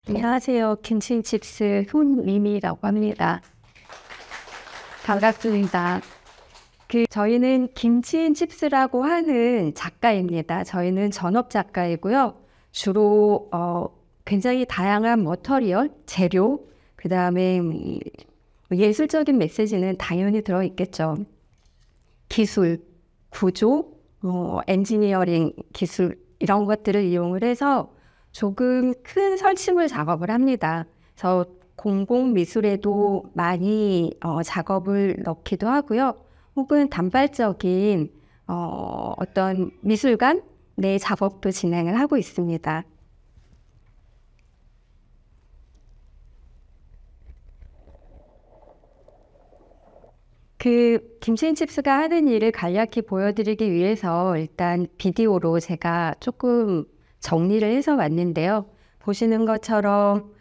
안녕하세요. 김치칩스 손미미라고 합니다. 반갑습니다. 저희는 김치칩스라고 하는 작가입니다. 저희는 전업 작가이고요. 주로 굉장히 다양한 머터리얼, 재료, 그 다음에 예술적인 메시지는 당연히 들어있겠죠. 기술, 구조, 엔지니어링 기술 이런 것들을 이용을 해서 조금 큰 설치물 작업을 합니다. 그래서 공공미술에도 많이 작업을 넣기도 하고요. 혹은 단발적인 어떤 미술관 내 작업도 진행을 하고 있습니다. 김치앤칩스가 하는 일을 간략히 보여드리기 위해서 일단 비디오로 제가 조금 정리를 해서 왔는데요. 보시는 것처럼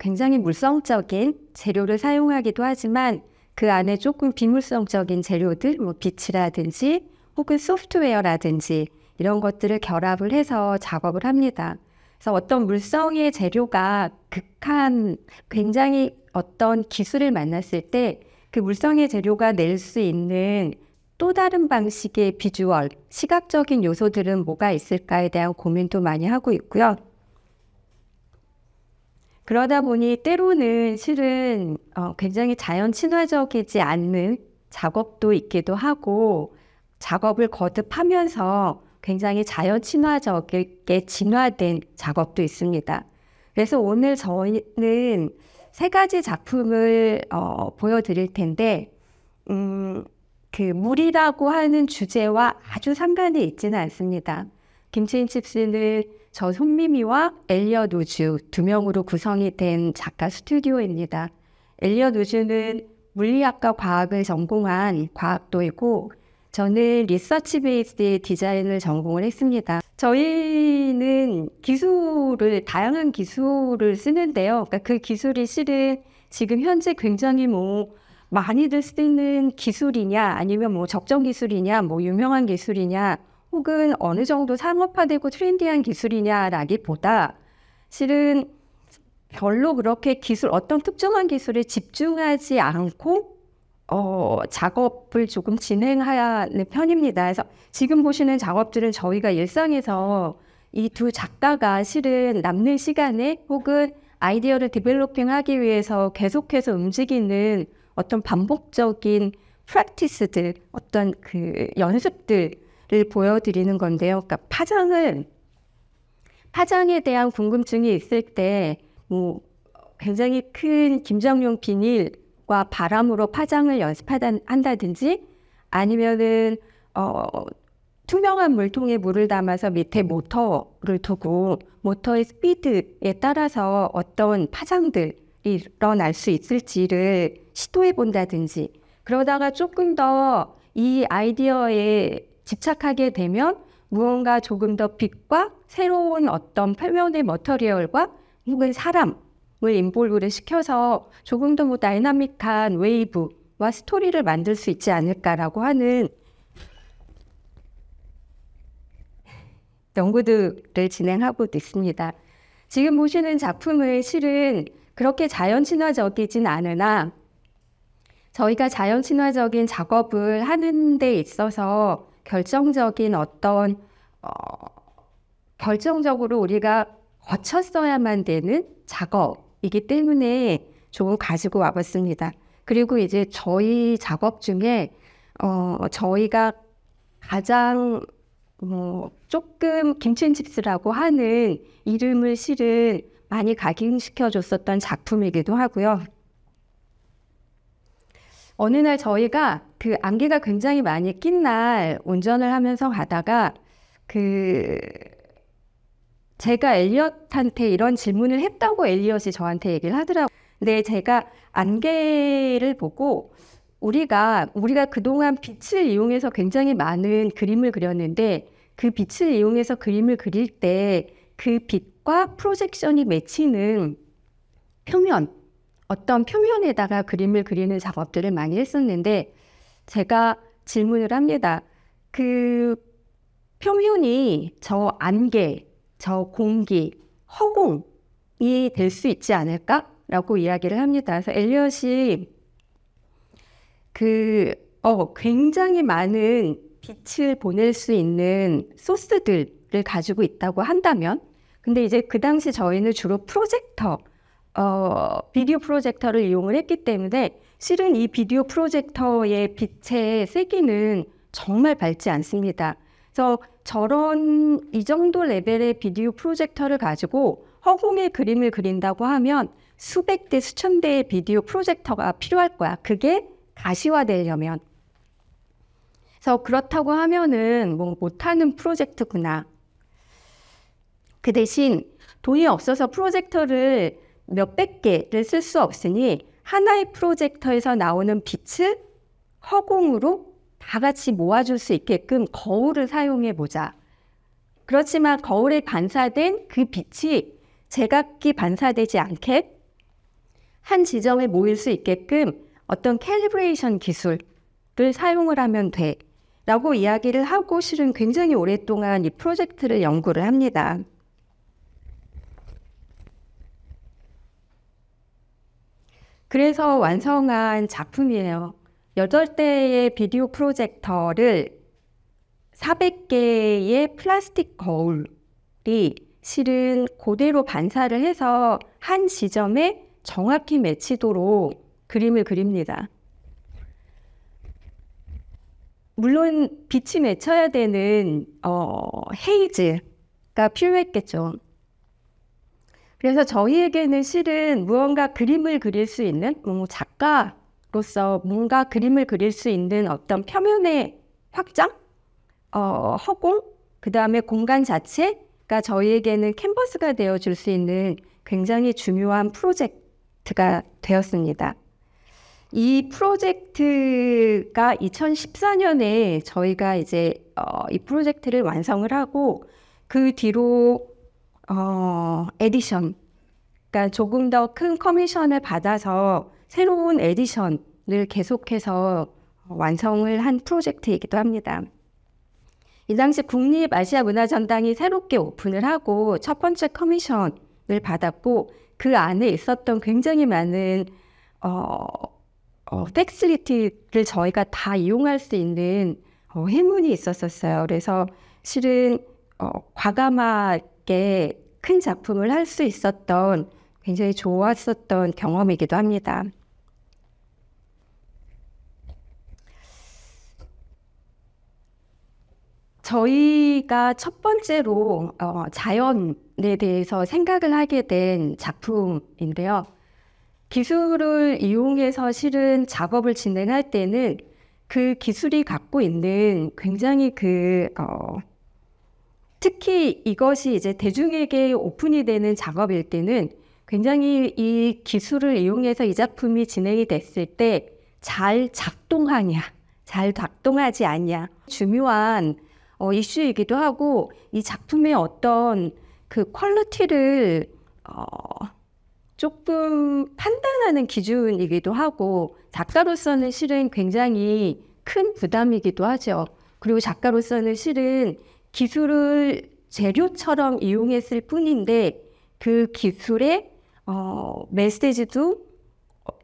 굉장히 물성적인 재료를 사용하기도 하지만 그 안에 조금 비물성적인 재료들, 빛이라든지 혹은 소프트웨어라든지 이런 것들을 결합을 해서 작업을 합니다. 그래서 어떤 물성의 재료가 굉장히 어떤 기술을 만났을 때 그 물성의 재료가 낼 수 있는 또 다른 방식의 비주얼, 시각적인 요소들은 뭐가 있을까에 대한 고민도 많이 하고 있고요. 그러다 보니 때로는 실은 굉장히 자연 친화적이지 않는 작업도 있기도 하고 작업을 거듭하면서 굉장히 자연 친화적이게 진화된 작업도 있습니다. 그래서 오늘 저희는 세 가지 작품을 보여드릴 텐데 물이라고 하는 주제와 아주 상관이 있지는 않습니다. 김치앤칩스는 저 손미미와 엘리엇 우주 두 명으로 구성이 된 작가 스튜디오입니다. 엘리엇 우주는 물리학과 과학을 전공한 과학도이고 저는 리서치 베이스의 디자인을 전공을 했습니다. 저희는 다양한 기술을 쓰는데요. 그러니까 그 기술이 실은 지금 현재 굉장히 많이들 쓰는 기술이냐, 아니면 적정 기술이냐, 유명한 기술이냐, 혹은 어느 정도 상업화되고 트렌디한 기술이냐라기보다 실은 별로 그렇게 어떤 특정한 기술에 집중하지 않고 작업을 조금 진행하는 편입니다. 그래서 지금 보시는 작업들은 저희가 일상에서 이 두 작가가 실은 남는 시간에 혹은 아이디어를 디벨로핑하기 위해서 계속해서 움직이는 어떤 반복적인 프랙티스들, 어떤 연습들을 보여드리는 건데요. 그러니까 파장에 대한 궁금증이 있을 때 굉장히 큰 김정용 비닐과 바람으로 파장을 연습한다든지 아니면은 투명한 물통에 물을 담아서 밑에 모터를 두고 모터의 스피드에 따라서 어떤 파장들이 일어날 수 있을지를 시도해 본다든지 그러다가 조금 더 이 아이디어에 집착하게 되면 무언가 조금 더 빛과 새로운 어떤 표면의 머터리얼과 혹은 사람을 인볼브를 시켜서 조금 더 다이나믹한 웨이브와 스토리를 만들 수 있지 않을까라고 하는 연구들을 진행하고 있습니다. 지금 보시는 작품은 실은 그렇게 자연 친화적이진 않으나 저희가 자연 친화적인 작업을 하는 데 있어서 결정적으로 우리가 거쳤어야만 되는 작업이기 때문에 조금 가지고 와봤습니다. 그리고 이제 저희 작업 중에 저희가 가장 조금 김치앤칩스라고 하는 이름을 실은 많이 각인시켜줬었던 작품이기도 하고요. 어느 날 저희가 안개가 굉장히 많이 낀 날 운전을 하면서 가다가 제가 엘리엇한테 이런 질문을 했다고 엘리엇이 저한테 얘기를 하더라고요. 근데 제가 안개를 보고 우리가 그동안 빛을 이용해서 굉장히 많은 그림을 그렸는데 그 빛을 이용해서 그림을 그릴 때 그 빛과 프로젝션이 맺히는 어떤 표면에다가 그림을 그리는 작업들을 많이 했었는데 제가 질문을 합니다. 그 표면이 저 안개, 저 공기, 허공이 될 수 있지 않을까라고 이야기를 합니다. 그래서 엘리엇이 굉장히 많은 빛을 보낼 수 있는 소스들을 가지고 있다고 한다면, 근데 이제 그 당시 저희는 주로 비디오 프로젝터를 이용을 했기 때문에 실은 이 비디오 프로젝터의 빛의 세기는 정말 밝지 않습니다. 그래서 이 정도 레벨의 비디오 프로젝터를 가지고 허공의 그림을 그린다고 하면 수백 대, 수천 대의 비디오 프로젝터가 필요할 거야. 그게 가시화되려면. 그래서 그렇다고 하면은 못하는 프로젝트구나. 그 대신 돈이 없어서 프로젝터를 몇백 개를 쓸 수 없으니 하나의 프로젝터에서 나오는 빛을 허공으로 다 같이 모아줄 수 있게끔 거울을 사용해 보자. 그렇지만 거울에 반사된 그 빛이 제각기 반사되지 않게 한 지점에 모일 수 있게끔 어떤 캘리브레이션 기술을 사용을 하면 돼 라고 이야기를 하고 실은 굉장히 오랫동안 이 프로젝트를 연구를 합니다. 그래서 완성한 작품이에요. 8대의 비디오 프로젝터를 400개의 플라스틱 거울이 실은 그대로 반사를 해서 한 지점에 정확히 맺히도록 그림을 그립니다. 물론 빛이 맺혀야 되는 헤이즈가 필요했겠죠. 그래서 저희에게는 실은 무언가 그림을 그릴 수 있는 작가로서 뭔가 그림을 그릴 수 있는 어떤 표면의 확장, 허공, 그 다음에 공간 자체가 저희에게는 캔버스가 되어줄 수 있는 굉장히 중요한 프로젝트가 되었습니다. 이 프로젝트가 2014년에 저희가 이제 이 프로젝트를 완성을 하고 그 뒤로 에디션, 그러니까 조금 더 큰 커미션을 받아서 새로운 에디션을 계속해서 완성을 한 프로젝트이기도 합니다. 이 당시 국립아시아문화전당이 새롭게 오픈을 하고 첫 번째 커미션을 받았고 그 안에 있었던 굉장히 많은 팩실리티를 저희가 다 이용할 수 있는 행운이 있었어요. 그래서 실은 과감하게 큰 작품을 할 수 있었던 굉장히 좋았었던 경험이기도 합니다. 저희가 첫 번째로 자연에 대해서 생각을 하게 된 작품인데요. 기술을 이용해서 실은 작업을 진행할 때는 그 기술이 갖고 있는 굉장히 특히 이것이 이제 대중에게 오픈이 되는 작업일 때는 굉장히 이 기술을 이용해서 이 작품이 진행이 됐을 때 잘 작동하냐, 잘 작동하지 않냐 중요한 이슈이기도 하고 이 작품의 어떤 그 퀄리티를 조금 판단하는 기준이기도 하고 작가로서는 실은 굉장히 큰 부담이기도 하죠. 그리고 작가로서는 실은 기술을 재료처럼 이용했을 뿐인데 그 기술의 메시지도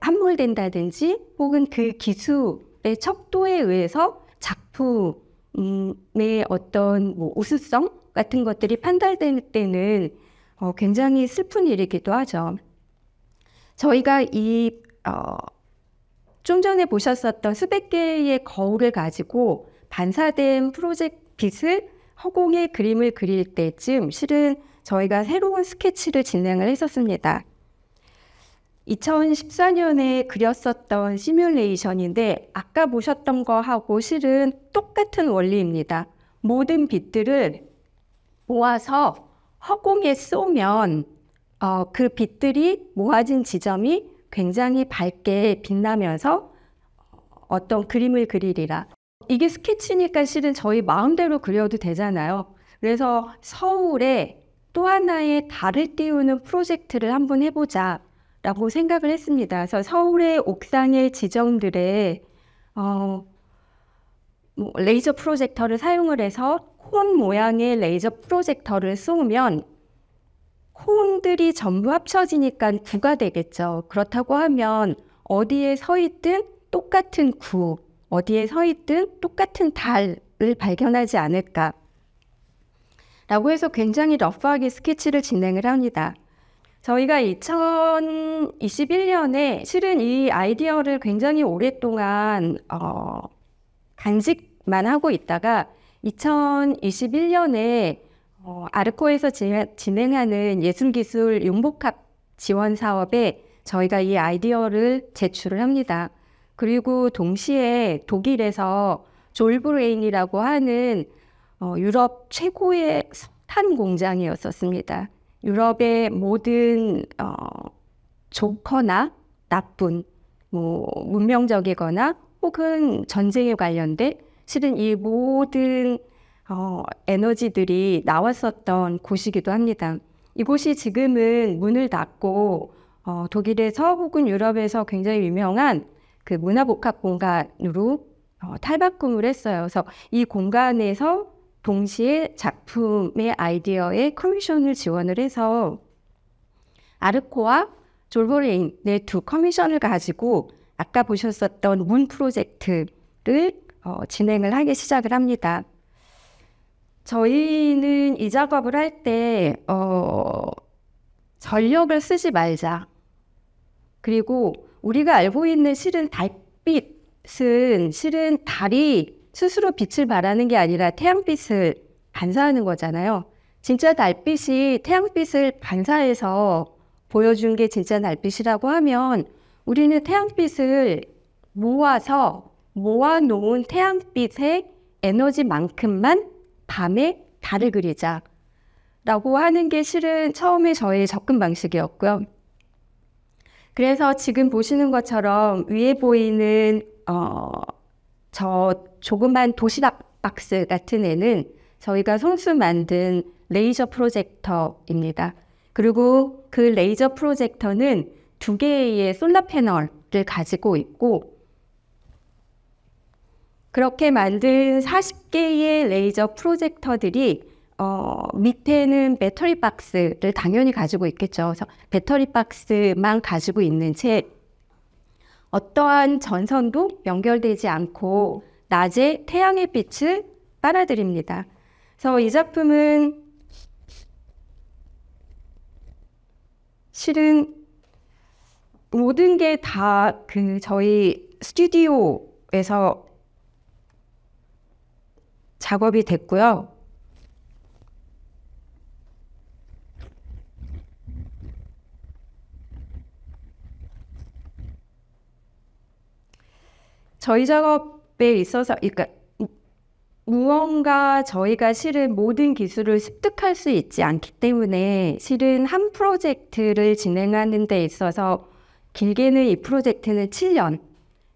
함몰된다든지 혹은 그 기술의 척도에 의해서 작품의 어떤 우수성 같은 것들이 판단될 때는 굉장히 슬픈 일이기도 하죠. 저희가 좀 전에 보셨었던 수백 개의 거울을 가지고 반사된 빛을 허공에 그림을 그릴 때쯤 실은 저희가 새로운 스케치를 진행을 했었습니다. 2014년에 그렸었던 시뮬레이션인데 아까 보셨던 거하고 실은 똑같은 원리입니다. 모든 빛들을 모아서 허공에 쏘면 그 빛들이 모아진 지점이 굉장히 밝게 빛나면서 어떤 그림을 그리리라. 이게 스케치니까 실은 저희 마음대로 그려도 되잖아요. 그래서 서울에 또 하나의 달을 띄우는 프로젝트를 한번 해보자 라고 생각을 했습니다. 그래서 서울의 옥상의 지점들에 레이저 프로젝터를 사용을 해서 콘 모양의 레이저 프로젝터를 쏘면 콘들이 전부 합쳐지니까 구가 되겠죠. 그렇다고 하면 어디에 서 있든 똑같은 구, 어디에 서 있든 똑같은 달을 발견하지 않을까 라고 해서 굉장히 러프하게 스케치를 진행을 합니다. 저희가 2021년에 실은 이 아이디어를 굉장히 오랫동안 간직만 하고 있다가 2021년에 아르코에서 진행하는 예술기술 융복합 지원 사업에 저희가 이 아이디어를 제출을 합니다. 그리고 동시에 독일에서 졸브레인이라고 하는 유럽 최고의 석탄 공장이었었습니다. 유럽의 모든 좋거나 나쁜, 문명적이거나 혹은 전쟁에 관련된 실은 이 모든 에너지들이 나왔었던 곳이기도 합니다. 이곳이 지금은 문을 닫고 독일에서 혹은 유럽에서 굉장히 유명한 그 문화복합 공간으로 탈바꿈을 했어요. 그래서 이 공간에서 동시에 작품의 아이디어에 커미션을 지원을 해서 아르코와 졸브레인의 두 커미션을 가지고 아까 보셨었던 문 프로젝트를 진행을 하기 시작을 합니다. 저희는 이 작업을 할 때 전력을 쓰지 말자. 그리고 우리가 알고 있는 실은 달빛은 실은 달이 스스로 빛을 발하는 게 아니라 태양빛을 반사하는 거잖아요. 진짜 달빛이 태양빛을 반사해서 보여준 게 진짜 달빛이라고 하면 우리는 태양빛을 모아놓은 태양빛의 에너지만큼만 밤에 달을 그리자 라고 하는 게 실은 처음에 저의 접근 방식이었고요. 그래서 지금 보시는 것처럼 위에 보이는 저 조그만 도시락 박스 같은 애는 저희가 손수 만든 레이저 프로젝터입니다. 그리고 그 레이저 프로젝터는 2개의 솔라 패널을 가지고 있고 그렇게 만든 40개의 레이저 프로젝터들이 밑에는 배터리 박스를 당연히 가지고 있겠죠. 그래서 배터리 박스만 가지고 있는 채 어떠한 전선도 연결되지 않고 낮에 태양의 빛을 빨아들입니다. 그래서 이 작품은 실은 모든 게 다 저희 스튜디오에서 작업이 됐고요. 저희 작업에 있어서 그러니까 무언가 저희가 실은 모든 기술을 습득할 수 있지 않기 때문에 실은 한 프로젝트를 진행하는 데 있어서 길게는 이 프로젝트는 7년,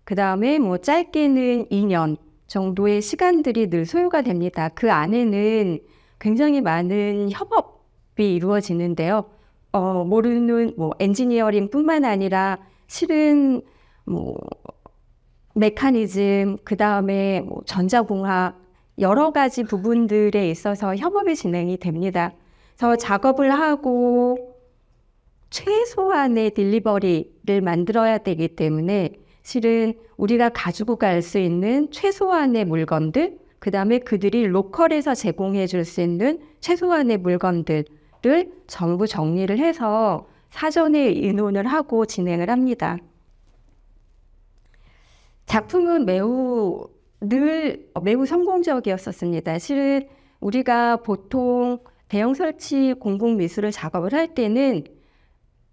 그 다음에 짧게는 2년 정도의 시간들이 늘 소요가 됩니다. 그 안에는 굉장히 많은 협업이 이루어지는데요. 모르는 엔지니어링뿐만 아니라 실은 메커니즘, 그 다음에 전자공학 여러 가지 부분들에 있어서 협업이 진행이 됩니다. 그래서 작업을 하고 최소한의 딜리버리를 만들어야 되기 때문에 실은 우리가 가지고 갈 수 있는 최소한의 물건들, 그 다음에 그들이 로컬에서 제공해 줄 수 있는 최소한의 물건들을 전부 정리를 해서 사전에 의논을 하고 진행을 합니다. 작품은 매우 성공적이었었습니다. 실은 우리가 보통 대형 설치 공공미술을 작업을 할 때는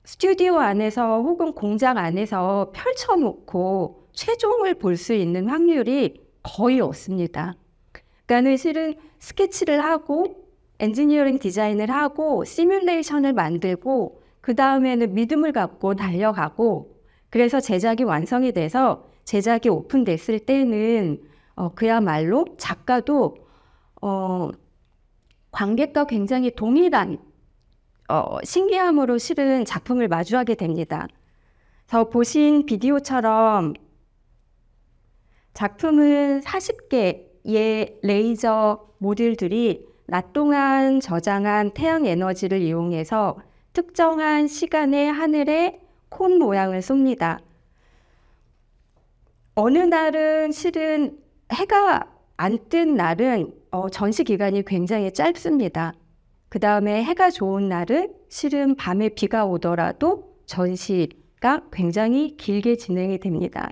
스튜디오 안에서 혹은 공장 안에서 펼쳐놓고 최종을 볼 수 있는 확률이 거의 없습니다. 그러니까 실은 스케치를 하고 엔지니어링 디자인을 하고 시뮬레이션을 만들고 그 다음에는 믿음을 갖고 달려가고 그래서 제작이 완성이 돼서 제작이 오픈됐을 때는 그야말로 작가도 관객과 굉장히 동일한 신기함으로 실은 작품을 마주하게 됩니다. 그래서 보신 비디오처럼 작품은 40개 레이저 모듈들이 낮 동안 저장한 태양 에너지를 이용해서 특정한 시간에 하늘에 콘 모양을 쏩니다. 어느 날은 실은 해가 안 뜬 날은 전시 기간이 굉장히 짧습니다. 그 다음에 해가 좋은 날은 실은 밤에 비가 오더라도 전시가 굉장히 길게 진행이 됩니다.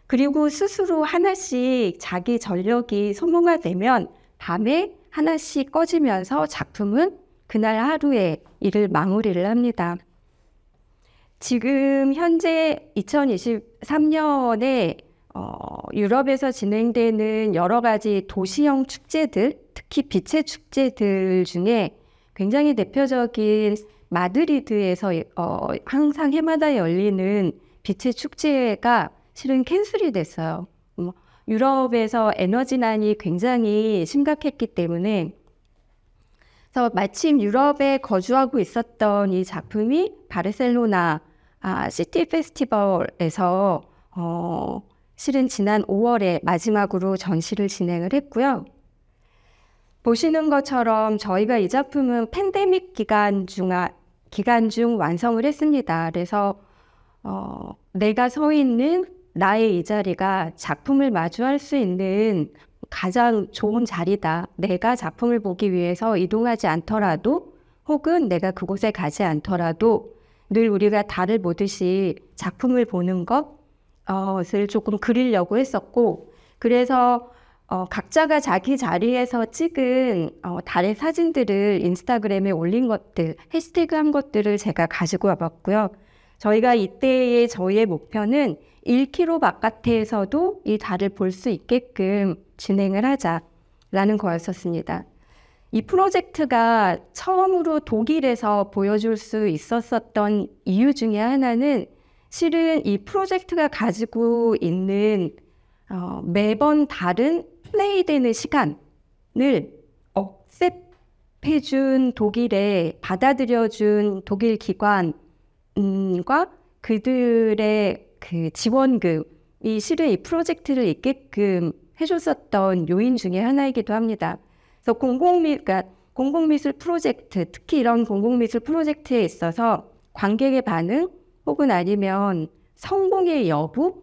그리고 스스로 하나씩 자기 전력이 소모가 되면 밤에 하나씩 꺼지면서 작품은 그날 하루에 일을 마무리를 합니다. 지금 현재 2023년에 유럽에서 진행되는 여러 가지 도시형 축제들, 특히 빛의 축제들 중에 굉장히 대표적인 마드리드에서 항상 해마다 열리는 빛의 축제가 실은 캔슬이 됐어요. 유럽에서 에너지난이 굉장히 심각했기 때문에 그래서 마침 유럽에 거주하고 있었던 이 작품이 바르셀로나 시티 페스티벌에서 실은 지난 5월에 마지막으로 전시를 진행을 했고요. 보시는 것처럼 저희가 이 작품은 팬데믹 기간 중 완성을 했습니다. 그래서 내가 서 있는 나의 이 자리가 작품을 마주할 수 있는 가장 좋은 자리다. 내가 작품을 보기 위해서 이동하지 않더라도 혹은 내가 그곳에 가지 않더라도 늘 우리가 달을 보듯이 작품을 보는 것을 조금 그리려고 했었고, 그래서 각자가 자기 자리에서 찍은 달의 사진들을 인스타그램에 올린 것들, 해시태그 한 것들을 제가 가지고 와봤고요. 저희가 이때의 저희의 목표는 1km 바깥에서도 이 달을 볼 수 있게끔 진행을 하자라는 거였었습니다. 이 프로젝트가 처음으로 독일에서 보여줄 수 있었던 이유 중에 하나는 실은 이 프로젝트가 가지고 있는 매번 다른 플레이되는 시간을 억셉해준 독일에 받아들여준 독일 기관과 그들의 그 지원금이 실은 이 프로젝트를 있게끔 해줬었던 요인 중에 하나이기도 합니다. 그래서 공공미술 프로젝트, 특히 이런 공공미술 프로젝트에 있어서 관객의 반응 혹은 아니면 성공의 여부에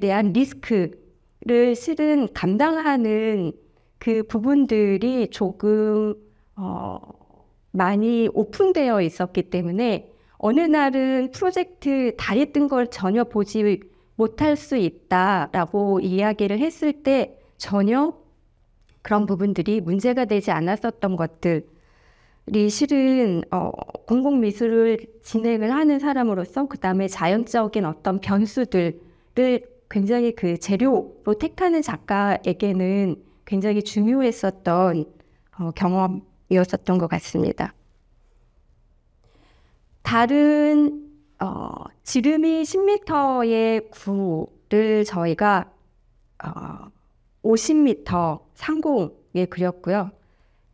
대한 리스크를 실은 감당하는 그 부분들이 조금 많이 오픈되어 있었기 때문에 어느 날은 프로젝트 달이 뜬 걸 전혀 보지 못할 수 있다라고 이야기를 했을 때 전혀 그런 부분들이 문제가 되지 않았었던 것들이 실은 공공미술을 진행을 하는 사람으로서 그 다음에 자연적인 어떤 변수들을 굉장히 그 재료로 택하는 작가에게는 굉장히 중요했었던 경험이었었던 것 같습니다. 달은 지름이 10m의 구를 저희가 50m 상공에 그렸고요.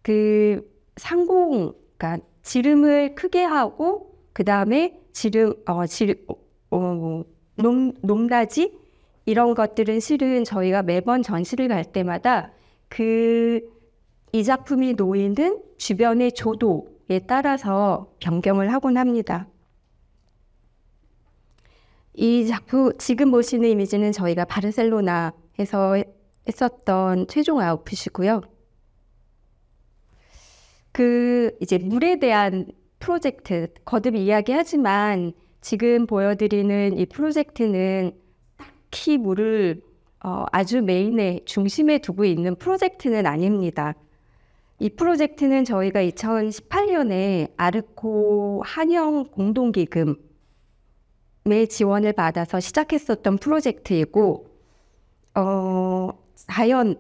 그 상공, 그러니까 지름을 크게 하고 그 다음에 높낮이 이런 것들은 실은 저희가 매번 전시를 갈 때마다 이 작품이 놓이는 주변의 조도에 따라서 변경을 하곤 합니다. 이 작품, 지금 보시는 이미지는 저희가 바르셀로나에서 했었던 최종 아웃풋이고요. 이제 물에 대한 프로젝트, 거듭 이야기하지만 지금 보여드리는 이 프로젝트는 딱히 물을 아주 메인에 중심에 두고 있는 프로젝트는 아닙니다. 이 프로젝트는 저희가 2018년에 아르코 한영 공동기금의 지원을 받아서 시작했었던 프로젝트이고 자연의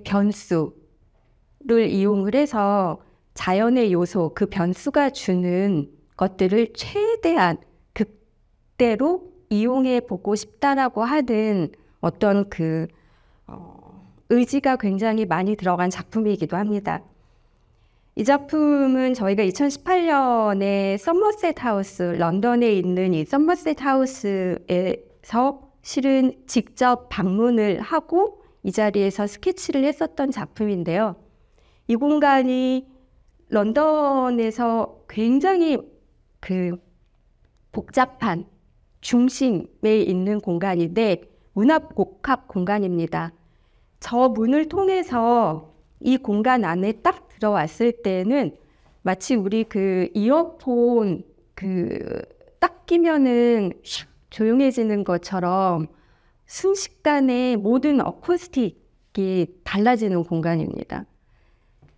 변수를 이용을 해서 자연의 요소, 그 변수가 주는 것들을 최대한 극대로 이용해 보고 싶다라고 하는 어떤 의지가 굉장히 많이 들어간 작품이기도 합니다. 이 작품은 저희가 2018년에 서머셋 하우스, 런던에 있는 이 서머셋 하우스에서 실은 직접 방문을 하고 이 자리에서 스케치를 했었던 작품인데요. 이 공간이 런던에서 굉장히 복잡한 중심에 있는 공간인데 문화복합 공간입니다. 저 문을 통해서 이 공간 안에 딱 들어왔을 때는 마치 우리 이어폰 딱 끼면은 조용해지는 것처럼 순식간에 모든 어쿠스틱이 달라지는 공간입니다.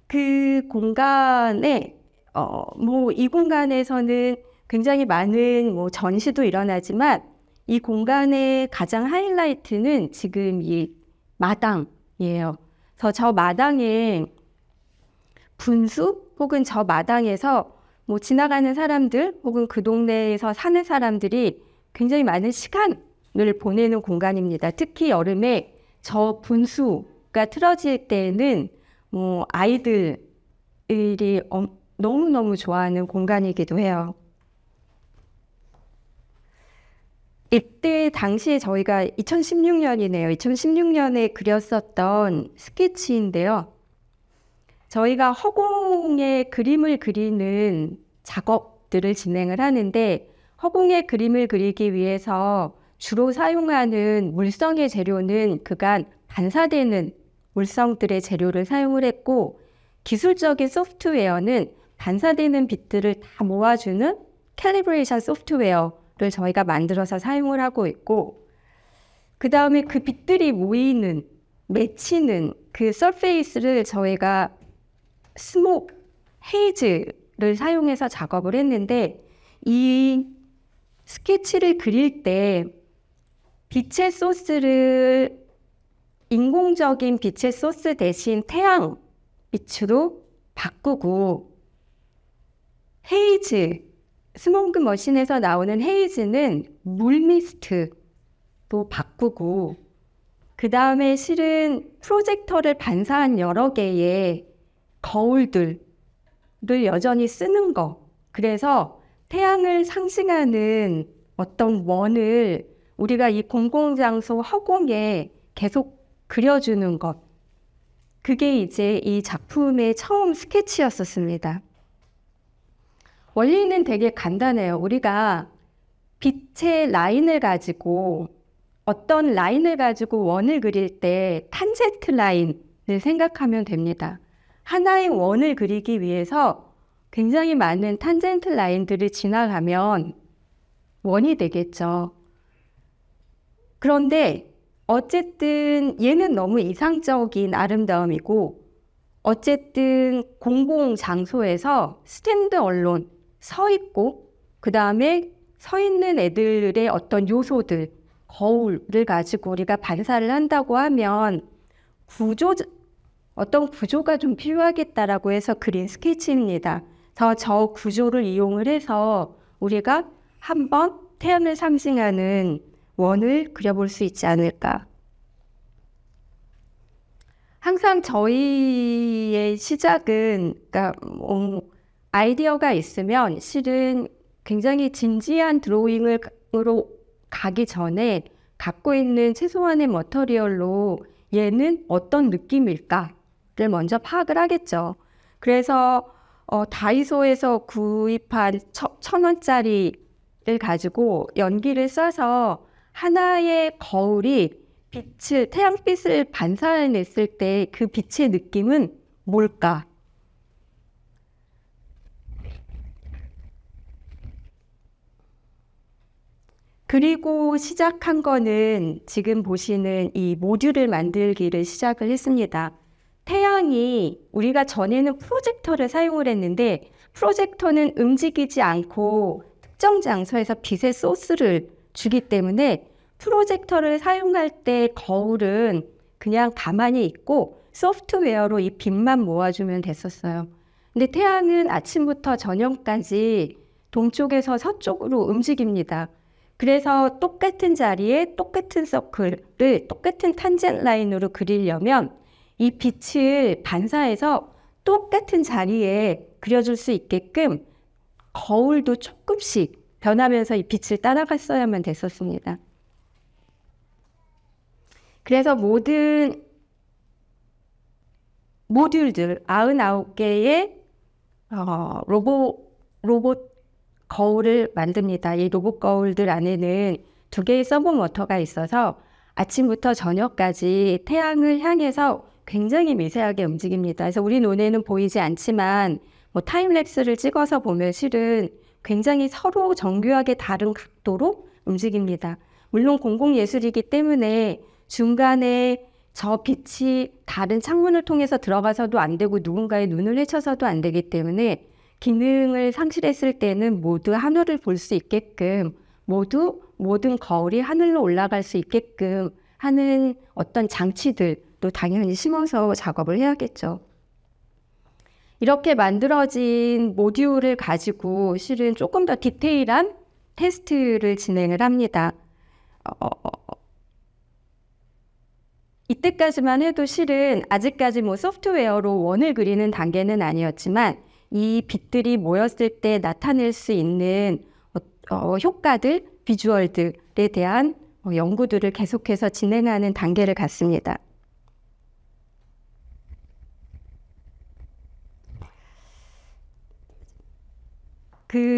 그 공간에 이 공간에서는 굉장히 많은 전시도 일어나지만 이 공간의 가장 하이라이트는 지금 이 마당이에요. 그래서 저 마당에 분수 혹은 저 마당에서 지나가는 사람들 혹은 그 동네에서 사는 사람들이 굉장히 많은 시간을 보내는 공간입니다. 특히 여름에 저 분수가 틀어질 때는 아이들이 너무너무 좋아하는 공간이기도 해요. 이때 당시에 저희가 2016년이네요. 2016년에 그렸었던 스케치인데요. 저희가 허공에 그림을 그리는 작업들을 진행을 하는데 허공에 그림을 그리기 위해서 주로 사용하는 물성의 재료는 그간 반사되는 물성들의 재료를 사용을 했고 기술적인 소프트웨어는 반사되는 빛들을 다 모아주는 캘리브레이션 소프트웨어를 저희가 만들어서 사용을 하고 있고 그 다음에 그 빛들이 모이는, 맺히는 그 서페이스를 저희가 스모크, 헤이즈를 사용해서 작업을 했는데 이 스케치를 그릴 때 빛의 소스를 인공적인 빛의 소스 대신 태양 빛으로 바꾸고 헤이즈, 스모크 머신에서 나오는 헤이즈는 물미스트로 바꾸고 그 다음에 실은 프로젝터를 반사한 여러 개의 거울들을 여전히 쓰는 거. 그래서 태양을 상징하는 어떤 원을 우리가 이 공공장소 허공에 계속 그려주는 것. 그게 이제 이 작품의 처음 스케치였었습니다. 원리는 되게 간단해요. 우리가 빛의 라인을 가지고 어떤 라인을 가지고 원을 그릴 때 탄젠트 라인을 생각하면 됩니다. 하나의 원을 그리기 위해서 굉장히 많은 탄젠트 라인들을 지나가면 원이 되겠죠. 그런데 어쨌든 얘는 너무 이상적인 아름다움이고 어쨌든 공공장소에서 스탠드 얼론 서 있고 그 다음에 서 있는 애들의 어떤 요소들, 거울을 가지고 우리가 반사를 한다고 하면 어떤 구조가 좀 필요하겠다라고 해서 그린 스케치입니다. 그래서 저 구조를 이용을 해서 우리가 한번 태양을 상징하는 원을 그려볼 수 있지 않을까. 항상 저희의 시작은 아이디어가 있으면 실은 굉장히 진지한 드로잉으로 가기 전에 갖고 있는 최소한의 머터리얼로 얘는 어떤 느낌일까를 먼저 파악을 하겠죠. 그래서 다이소에서 구입한 1,000원짜리를 가지고 연기를 써서 하나의 거울이 태양빛을 반사해냈을 때 그 빛의 느낌은 뭘까? 그리고 시작한 거는 지금 보시는 이 모듈을 만들기를 시작을 했습니다. 태양이 우리가 전에는 프로젝터를 사용을 했는데 프로젝터는 움직이지 않고 특정 장소에서 빛의 소스를 주기 때문에 프로젝터를 사용할 때 거울은 그냥 가만히 있고 소프트웨어로 이 빛만 모아주면 됐었어요. 근데 태양은 아침부터 저녁까지 동쪽에서 서쪽으로 움직입니다. 그래서 똑같은 자리에 똑같은 서클을 똑같은 탄젠트 라인으로 그리려면 이 빛을 반사해서 똑같은 자리에 그려줄 수 있게끔 거울도 조금씩 변하면서 이 빛을 따라갔어야만 됐었습니다. 그래서 모든 모듈들 99개의 로봇 거울을 만듭니다. 이 로봇 거울들 안에는 2개의 서버 모터가 있어서 아침부터 저녁까지 태양을 향해서 굉장히 미세하게 움직입니다. 그래서 우리 눈에는 보이지 않지만 타임랩스를 찍어서 보면 실은 굉장히 서로 정교하게 다른 각도로 움직입니다. 물론 공공예술이기 때문에 중간에 저 빛이 다른 창문을 통해서 들어가서도 안 되고 누군가의 눈을 헤쳐서도 안 되기 때문에 기능을 상실했을 때는 모두 하늘을 볼 수 있게끔 모든 거울이 하늘로 올라갈 수 있게끔 하는 어떤 장치들도 당연히 심어서 작업을 해야겠죠. 이렇게 만들어진 모듈을 가지고 실은 조금 더 디테일한 테스트를 진행을 합니다. 이때까지만 해도 실은 아직까지 소프트웨어로 원을 그리는 단계는 아니었지만 이 빛들이 모였을 때 나타낼 수 있는 효과들, 비주얼들에 대한 연구들을 계속해서 진행하는 단계를 갖습니다.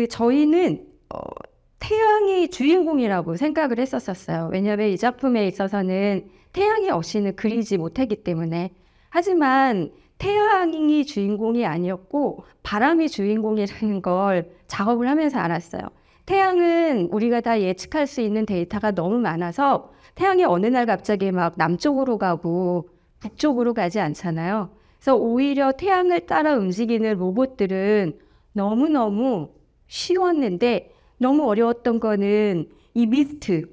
저희는 태양이 주인공이라고 생각을 했었어요. 왜냐하면 이 작품에 있어서는 태양이 없이는 그리지 못하기 때문에. 하지만 태양이 주인공이 아니었고 바람이 주인공이라는 걸 작업을 하면서 알았어요. 태양은 우리가 다 예측할 수 있는 데이터가 너무 많아서 태양이 어느 날 갑자기 막 남쪽으로 가고 북쪽으로 가지 않잖아요. 그래서 오히려 태양을 따라 움직이는 로봇들은 너무너무 쉬웠는데 너무 어려웠던 거는 이 미스트,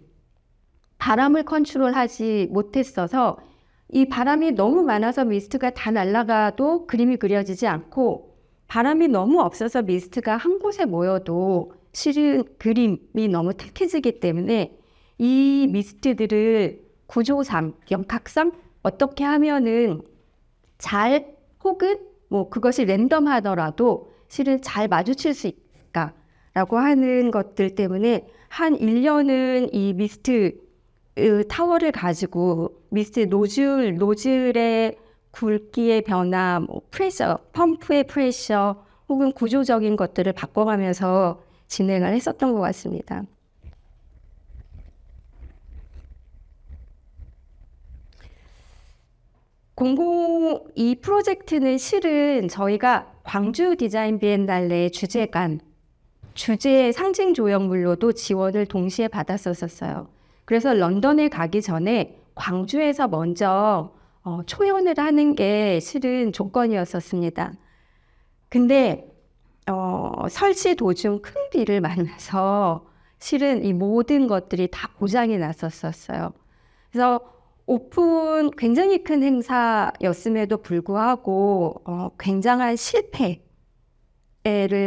바람을 컨트롤하지 못했어서 이 바람이 너무 많아서 미스트가 다 날아가도 그림이 그려지지 않고 바람이 너무 없어서 미스트가 한 곳에 모여도 실은 그림이 너무 탁해지기 때문에 이 미스트들을 구조상, 역학상 어떻게 하면은 잘 혹은 그것이 랜덤하더라도 실은 잘 마주칠 수 있을까라고 하는 것들 때문에 한 1년은 이 미스트 타워를 가지고 미스트 노즐의 굵기의 변화, 프레셔, 펌프의 프레셔 혹은 구조적인 것들을 바꿔가면서 진행을 했었던 것 같습니다. 이 프로젝트는 실은 저희가 광주 디자인 비엔날레 주제의 상징 조형물로도 지원을 동시에 받았었어요. 그래서 런던에 가기 전에 광주에서 먼저 초연을 하는 게 실은 조건이었었습니다. 근데 설치 도중 큰 비를 만나서 실은 이 모든 것들이 다 고장이 났었어요. 그래서 오픈 굉장히 큰 행사였음에도 불구하고 굉장한 실패를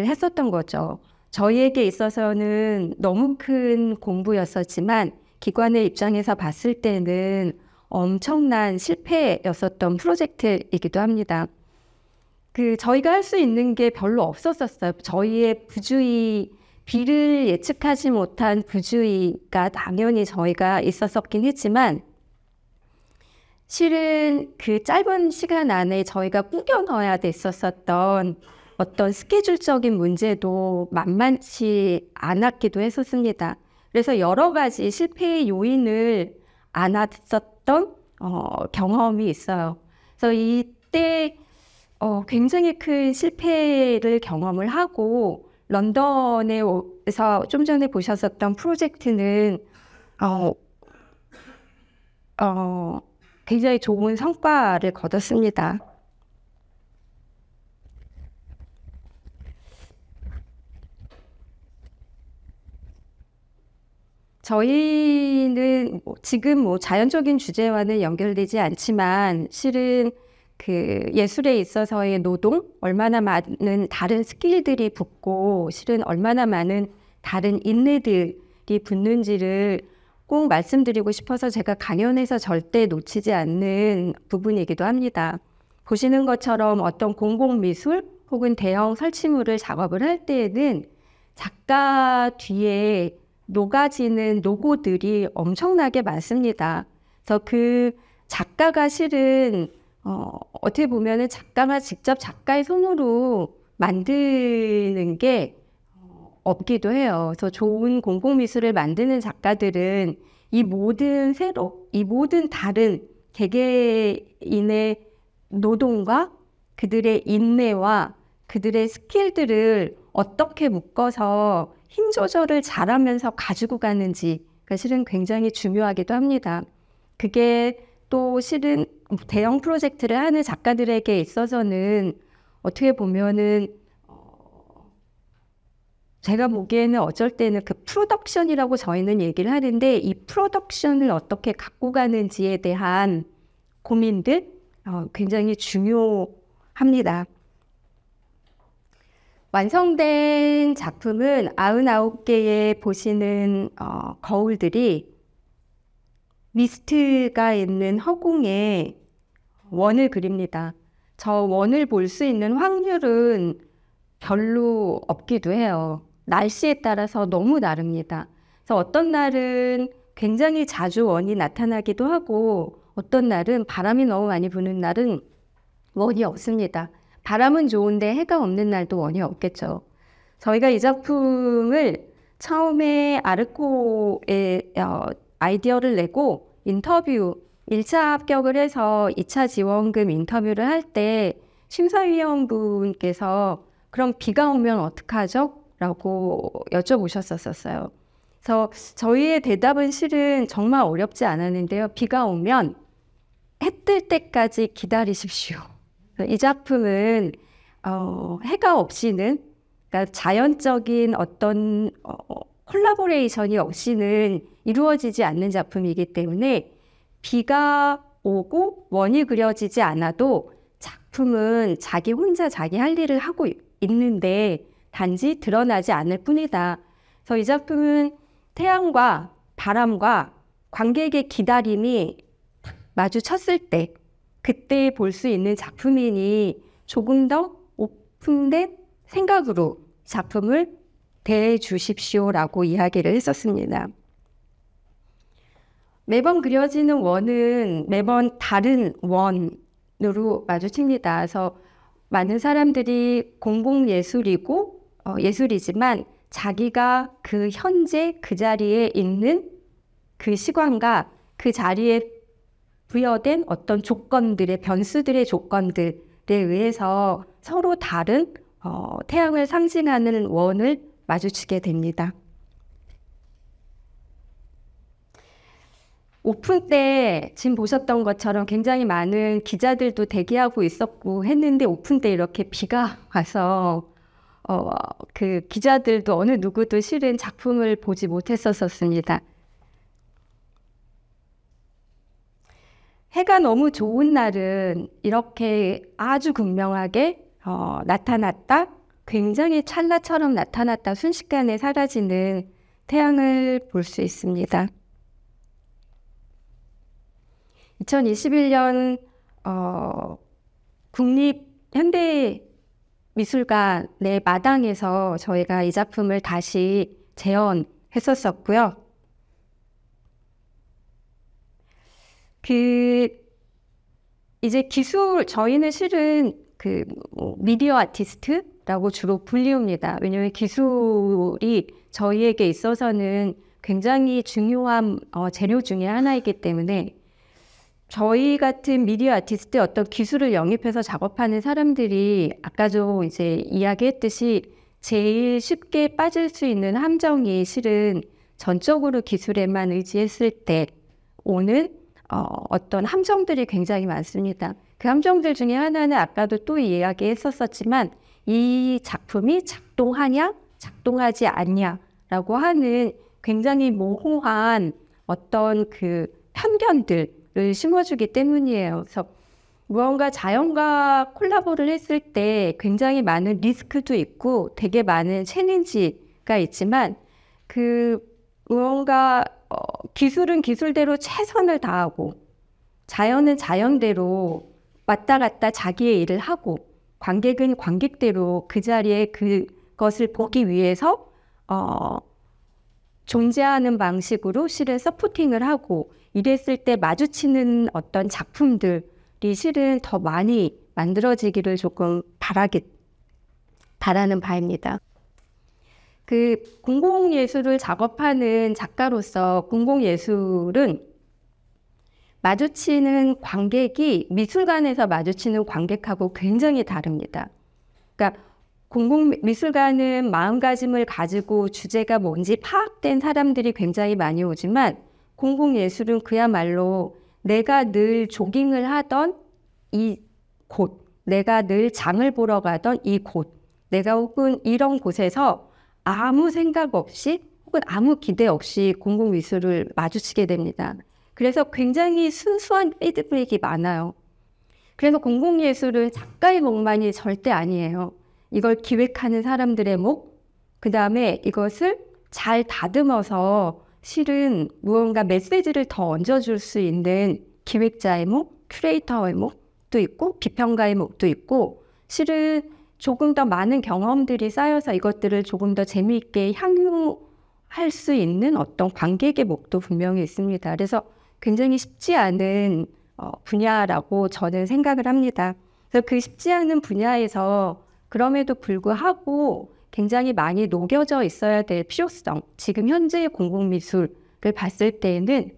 했었던 거죠. 저희에게 있어서는 너무 큰 공부였었지만 기관의 입장에서 봤을 때는 엄청난 실패였었던 프로젝트이기도 합니다. 저희가 할 수 있는 게 별로 없었어요. 저희의 비를 예측하지 못한 부주의가 당연히 저희가 있었긴 했지만 실은 그 짧은 시간 안에 저희가 꾸겨 넣어야 됐었던 어떤 스케줄적인 문제도 만만치 않았기도 했었습니다. 그래서 여러 가지 실패의 요인을 안았었던 경험이 있어요. 그래서 이때 굉장히 큰 실패를 경험을 하고 런던에서 좀 전에 보셨었던 프로젝트는 굉장히 좋은 성과를 거뒀습니다. 저희는 지금 자연적인 주제와는 연결되지 않지만 실은 예술에 있어서의 노동, 얼마나 많은 다른 스킬들이 붙고 실은 얼마나 많은 다른 인내들이 붙는지를 꼭 말씀드리고 싶어서 제가 강연에서 절대 놓치지 않는 부분이기도 합니다. 보시는 것처럼 어떤 공공미술 혹은 대형 설치물을 작업을 할 때에는 작가 뒤에 녹아지는 노고들이 엄청나게 많습니다. 그래서 작가가 실은 어떻게 보면은 작가가 직접 작가의 손으로 만드는 게 없기도 해요. 그래서 좋은 공공미술을 만드는 작가들은 이 모든 다른 개개인의 노동과 그들의 인내와 그들의 스킬들을 어떻게 묶어서 힘 조절을 잘하면서 가지고 가는지가 실은 굉장히 중요하기도 합니다. 그게 또 실은 대형 프로젝트를 하는 작가들에게 있어서는 어떻게 보면은 제가 보기에는 어쩔 때는 그 프로덕션이라고 저희는 얘기를 하는데 이 프로덕션을 어떻게 갖고 가는지에 대한 고민들 굉장히 중요합니다. 완성된 작품은 99개의 보시는 거울들이 미스트가 있는 허공에 원을 그립니다. 저 원을 볼 수 있는 확률은 별로 없기도 해요. 날씨에 따라서 너무 다릅니다. 그래서 어떤 날은 굉장히 자주 원이 나타나기도 하고 어떤 날은 바람이 너무 많이 부는 날은 원이 없습니다. 바람은 좋은데 해가 없는 날도 원이 없겠죠. 저희가 이 작품을 처음에 아르코에 아이디어를 내고 인터뷰 1차 합격을 해서 2차 지원금 인터뷰를 할 때 심사위원분께서 그럼 비가 오면 어떡하죠? 라고 여쭤보셨었어요. 그래서 저희의 대답은 실은 정말 어렵지 않았는데요. 비가 오면 해 뜰 때까지 기다리십시오. 이 작품은 해가 없이는, 그러니까 자연적인 어떤 콜라보레이션이 없이는 이루어지지 않는 작품이기 때문에 비가 오고 원이 그려지지 않아도 작품은 자기 혼자 자기 할 일을 하고 있는데 단지 드러나지 않을 뿐이다. 그래서 이 작품은 태양과 바람과 관객의 기다림이 마주쳤을 때 그때 볼 수 있는 작품이니 조금 더 오픈된 생각으로 작품을 대해 주십시오라고 이야기를 했었습니다. 매번 그려지는 원은 매번 다른 원으로 마주칩니다. 그래서 많은 사람들이 공공예술이고 예술이지만 자기가 그 현재 그 자리에 있는 그 시간과 그 자리에 부여된 어떤 조건들의 변수들의 조건들에 의해서 서로 다른 태양을 상징하는 원을 마주치게 됩니다. 오픈 때 지금 보셨던 것처럼 굉장히 많은 기자들도 대기하고 있었고 했는데 오픈 때 이렇게 비가 와서 그 기자들도 어느 누구도 실은 작품을 보지 못했었습니다. 해가 너무 좋은 날은 이렇게 아주 극명하게 나타났다, 굉장히 찰나처럼 나타났다 순식간에 사라지는 태양을 볼 수 있습니다. 2021년 국립현대미술관의 마당에서 저희가 이 작품을 다시 재현했었고요. 이제 저희는 실은 미디어 아티스트라고 주로 불리웁니다. 왜냐하면 기술이 저희에게 있어서는 굉장히 중요한 재료 중에 하나이기 때문에 저희 같은 미디어 아티스트 어떤 기술을 영입해서 작업하는 사람들이 아까도 이제 이야기했듯이 제일 쉽게 빠질 수 있는 함정이 실은 전적으로 기술에만 의지했을 때 오는 어떤 함정들이 굉장히 많습니다. 그 함정들 중에 하나는 아까도 또 이야기했었지만 이 작품이 작동하냐 작동하지 않냐라고 하는 굉장히 모호한 어떤 그 편견들을 심어주기 때문이에요. 그래서 무언가 자연과 콜라보를 했을 때 굉장히 많은 리스크도 있고 되게 많은 챌린지가 있지만 무언가 기술은 기술대로 최선을 다하고 자연은 자연대로 왔다 갔다 자기의 일을 하고 관객은 관객대로 그 자리에 그것을 보기 위해서 존재하는 방식으로 실은 서포팅을 하고 이랬을 때 마주치는 어떤 작품들 실은 더 많이 만들어지기를 조금 바라는 바입니다. 그 공공예술을 작업하는 작가로서 공공예술은 마주치는 관객이 미술관에서 마주치는 관객하고 굉장히 다릅니다. 그러니까 공공미술관은 마음가짐을 가지고 주제가 뭔지 파악된 사람들이 굉장히 많이 오지만 공공예술은 그야말로 내가 늘 조깅을 하던 이 곳, 내가 늘 장을 보러 가던 이 곳, 내가 혹은 이런 곳에서 아무 생각 없이 혹은 아무 기대 없이 공공미술을 마주치게 됩니다. 그래서 굉장히 순수한 피드백이 많아요. 그래서 공공예술은 작가의 몫만이 절대 아니에요. 이걸 기획하는 사람들의 몫, 그 다음에 이것을 잘 다듬어서 실은 무언가 메시지를 더 얹어줄 수 있는 기획자의 몫, 큐레이터의 몫도 있고 비평가의 몫도 있고 실은 조금 더 많은 경험들이 쌓여서 이것들을 조금 더 재미있게 향유할 수 있는 어떤 관객의 몫도 분명히 있습니다. 그래서 굉장히 쉽지 않은 분야라고 저는 생각을 합니다. 그래서 그 쉽지 않은 분야에서 그럼에도 불구하고 굉장히 많이 녹여져 있어야 될 필요성, 지금 현재의 공공미술을 봤을 때에는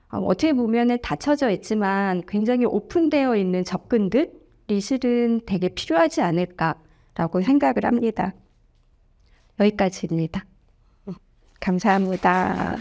어떻게 보면 닫혀져 있지만 굉장히 오픈되어 있는 접근들이 실은 되게 필요하지 않을까라고 생각을 합니다. 여기까지입니다. 감사합니다.